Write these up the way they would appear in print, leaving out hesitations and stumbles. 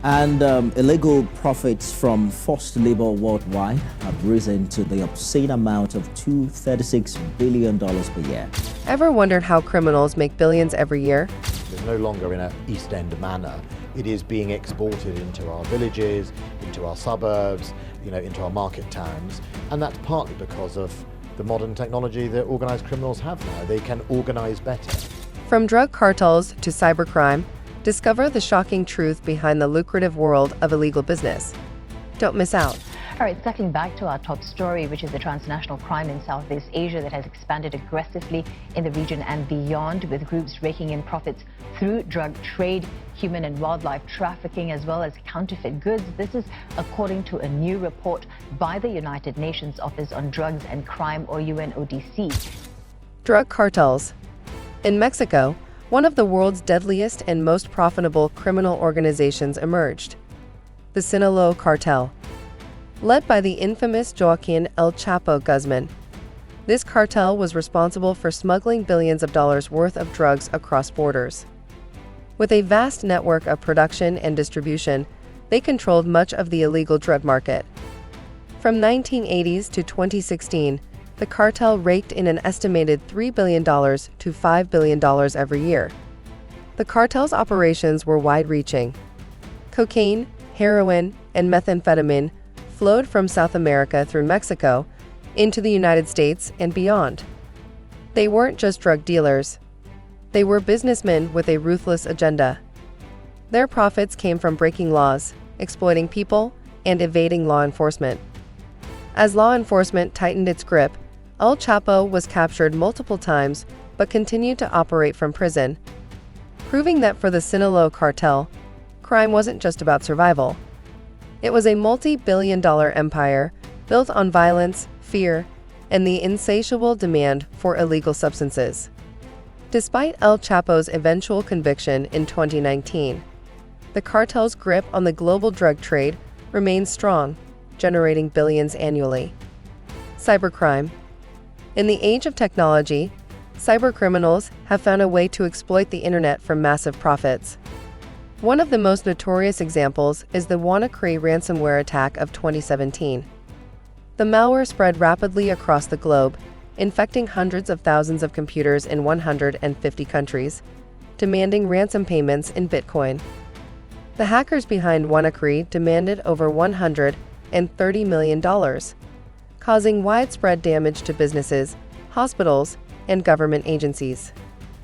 And illegal profits from forced labor worldwide have risen to the obscene amount of $236 billion per year. Ever wondered how criminals make billions every year? It's no longer in an East End manner. It is being exported into our villages, into our suburbs, into our market towns. And that's partly because of the modern technology that organised criminals have now. They can organise better. From drug cartels to cybercrime, discover the shocking truth behind the lucrative world of illegal business. Don't miss out. All right, circling back to our top story, which is the transnational crime in Southeast Asia that has expanded aggressively in the region and beyond, with groups raking in profits through drug trade, human and wildlife trafficking, as well as counterfeit goods. This is according to a new report by the United Nations Office on Drugs and Crime, or UNODC. Drug cartels. In Mexico, one of the world's deadliest and most profitable criminal organizations emerged, the Sinaloa Cartel. Led by the infamous Joaquin El Chapo Guzman, this cartel was responsible for smuggling billions of dollars worth of drugs across borders. With a vast network of production and distribution, they controlled much of the illegal drug market. From 1980s to 2016, the cartel raked in an estimated $3 billion to $5 billion every year. The cartel's operations were wide-reaching. Cocaine, heroin, and methamphetamine flowed from South America through Mexico into the United States and beyond. They weren't just drug dealers. They were businessmen with a ruthless agenda. Their profits came from breaking laws, exploiting people, and evading law enforcement. As law enforcement tightened its grip, El Chapo was captured multiple times but continued to operate from prison, proving that for the Sinaloa cartel, crime wasn't just about survival. It was a multi-billion-dollar empire built on violence, fear, and the insatiable demand for illegal substances. Despite El Chapo's eventual conviction in 2019, the cartel's grip on the global drug trade remains strong, generating billions annually. Cybercrime. In the age of technology, cybercriminals have found a way to exploit the internet for massive profits. One of the most notorious examples is the WannaCry ransomware attack of 2017. The malware spread rapidly across the globe, infecting hundreds of thousands of computers in 150 countries, demanding ransom payments in Bitcoin. The hackers behind WannaCry demanded over $130 million, causing widespread damage to businesses, hospitals, and government agencies.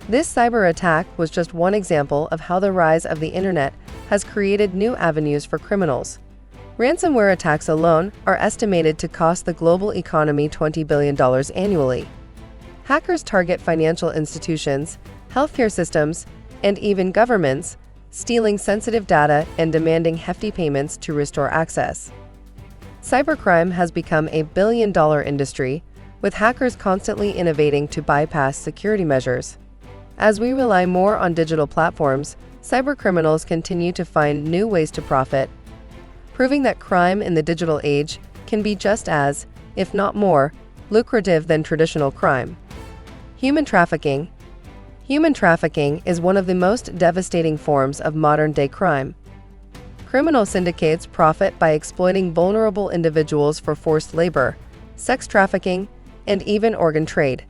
This cyber attack was just one example of how the rise of the internet has created new avenues for criminals. Ransomware attacks alone are estimated to cost the global economy $20 billion annually. Hackers target financial institutions, healthcare systems, and even governments, stealing sensitive data and demanding hefty payments to restore access. Cybercrime has become a billion-dollar industry, with hackers constantly innovating to bypass security measures. As we rely more on digital platforms, cybercriminals continue to find new ways to profit, proving that crime in the digital age can be just as, if not more, lucrative than traditional crime. Human trafficking. Human trafficking is one of the most devastating forms of modern-day crime. Criminal syndicates profit by exploiting vulnerable individuals for forced labor, sex trafficking, and even organ trade.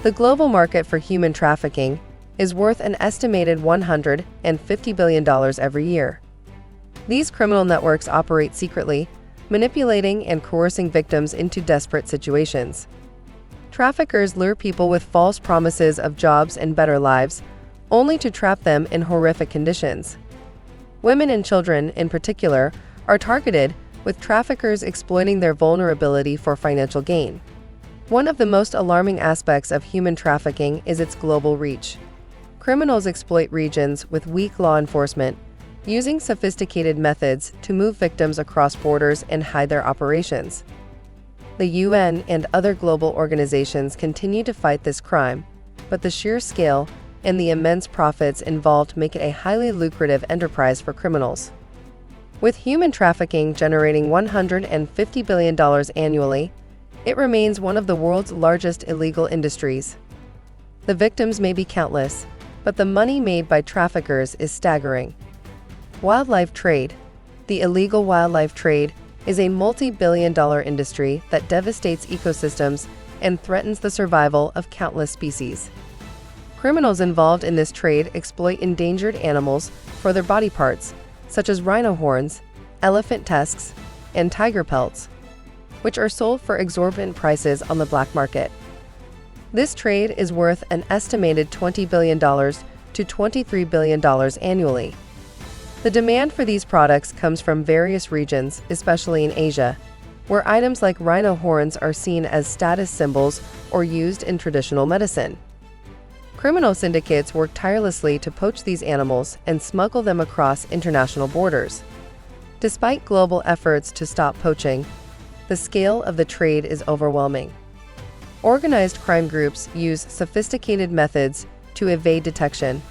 The global market for human trafficking is worth an estimated $150 billion every year. These criminal networks operate secretly, manipulating and coercing victims into desperate situations. Traffickers lure people with false promises of jobs and better lives, only to trap them in horrific conditions. Women and children, in particular, are targeted, with traffickers exploiting their vulnerability for financial gain. One of the most alarming aspects of human trafficking is its global reach. Criminals exploit regions with weak law enforcement, using sophisticated methods to move victims across borders and hide their operations. The UN and other global organizations continue to fight this crime, but the sheer scale and the immense profits involved make it a highly lucrative enterprise for criminals. With human trafficking generating $150 billion annually, it remains one of the world's largest illegal industries. The victims may be countless, but the money made by traffickers is staggering. Wildlife trade. The illegal wildlife trade is a multi-billion-dollar industry that devastates ecosystems and threatens the survival of countless species. Criminals involved in this trade exploit endangered animals for their body parts, such as rhino horns, elephant tusks, and tiger pelts, which are sold for exorbitant prices on the black market. This trade is worth an estimated $20 billion to $23 billion annually. The demand for these products comes from various regions, especially in Asia, where items like rhino horns are seen as status symbols or used in traditional medicine. Criminal syndicates work tirelessly to poach these animals and smuggle them across international borders. Despite global efforts to stop poaching, the scale of the trade is overwhelming. Organized crime groups use sophisticated methods to evade detection,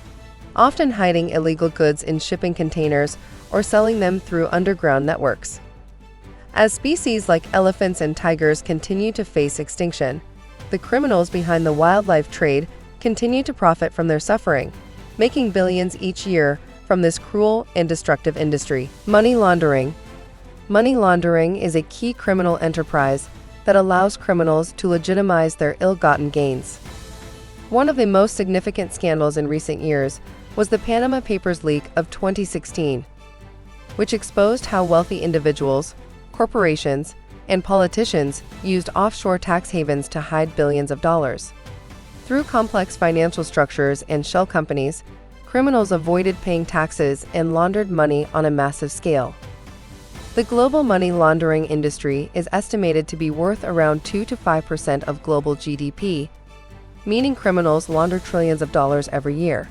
often hiding illegal goods in shipping containers or selling them through underground networks. As species like elephants and tigers continue to face extinction, the criminals behind the wildlife trade continue to profit from their suffering, making billions each year from this cruel and destructive industry. Money laundering. Money laundering is a key criminal enterprise that allows criminals to legitimize their ill-gotten gains. One of the most significant scandals in recent years was the Panama Papers leak of 2016, which exposed how wealthy individuals, corporations, and politicians used offshore tax havens to hide billions of dollars. Through complex financial structures and shell companies, criminals avoided paying taxes and laundered money on a massive scale. The global money laundering industry is estimated to be worth around 2 to 5% of global GDP, meaning criminals launder trillions of dollars every year.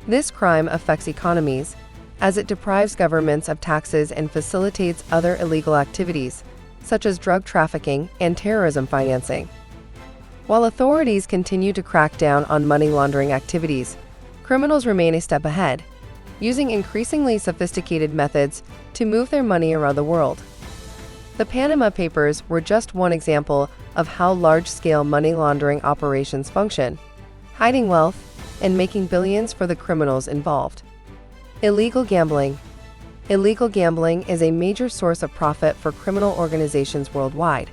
This crime affects economies, as it deprives governments of taxes and facilitates other illegal activities, such as drug trafficking and terrorism financing. While authorities continue to crack down on money laundering activities, criminals remain a step ahead, using increasingly sophisticated methods to move their money around the world. The Panama Papers were just one example of how large-scale money laundering operations function, hiding wealth and making billions for the criminals involved. Illegal gambling. Illegal gambling is a major source of profit for criminal organizations worldwide.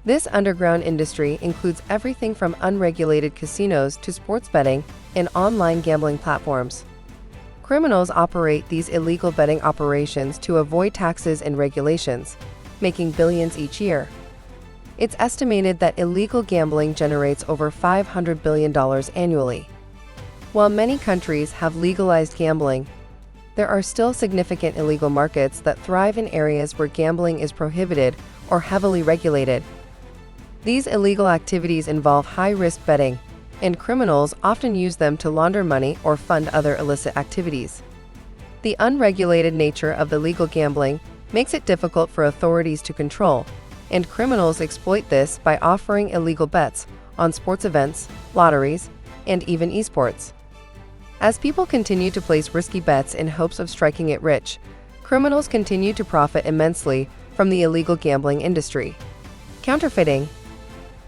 This underground industry includes everything from unregulated casinos to sports betting and online gambling platforms. Criminals operate these illegal betting operations to avoid taxes and regulations, making billions each year. It's estimated that illegal gambling generates over $500 billion annually. While many countries have legalized gambling, there are still significant illegal markets that thrive in areas where gambling is prohibited or heavily regulated. These illegal activities involve high-risk betting, and criminals often use them to launder money or fund other illicit activities. The unregulated nature of the legal gambling makes it difficult for authorities to control, and criminals exploit this by offering illegal bets on sports events, lotteries, and even esports. As people continue to place risky bets in hopes of striking it rich, criminals continue to profit immensely from the illegal gambling industry. Counterfeiting.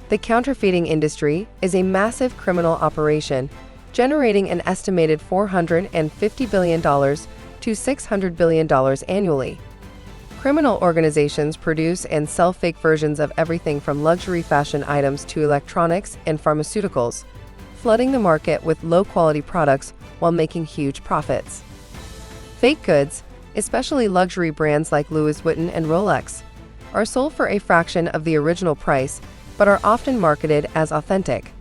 The counterfeiting industry is a massive criminal operation, generating an estimated $450 billion to $600 billion annually. Criminal organizations produce and sell fake versions of everything from luxury fashion items to electronics and pharmaceuticals, flooding the market with low-quality products while making huge profits. Fake goods, especially luxury brands like Louis Vuitton and Rolex, are sold for a fraction of the original price but are often marketed as authentic.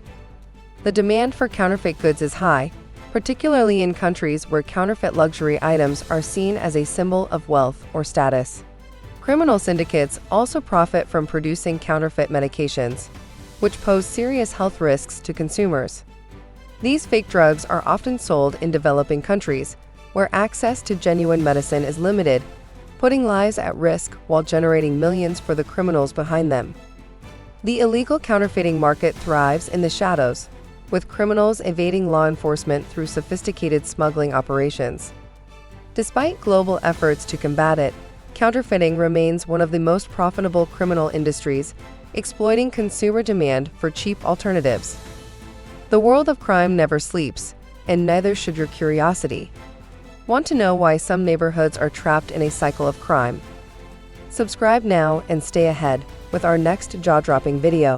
The demand for counterfeit goods is high, particularly in countries where counterfeit luxury items are seen as a symbol of wealth or status. Criminal syndicates also profit from producing counterfeit medications, which pose serious health risks to consumers. These fake drugs are often sold in developing countries, where access to genuine medicine is limited, putting lives at risk while generating millions for the criminals behind them. The illegal counterfeiting market thrives in the shadows, with criminals evading law enforcement through sophisticated smuggling operations. Despite global efforts to combat it, counterfeiting remains one of the most profitable criminal industries, exploiting consumer demand for cheap alternatives. The world of crime never sleeps, and neither should your curiosity. Want to know why some neighborhoods are trapped in a cycle of crime? Subscribe now and stay ahead with our next jaw-dropping video.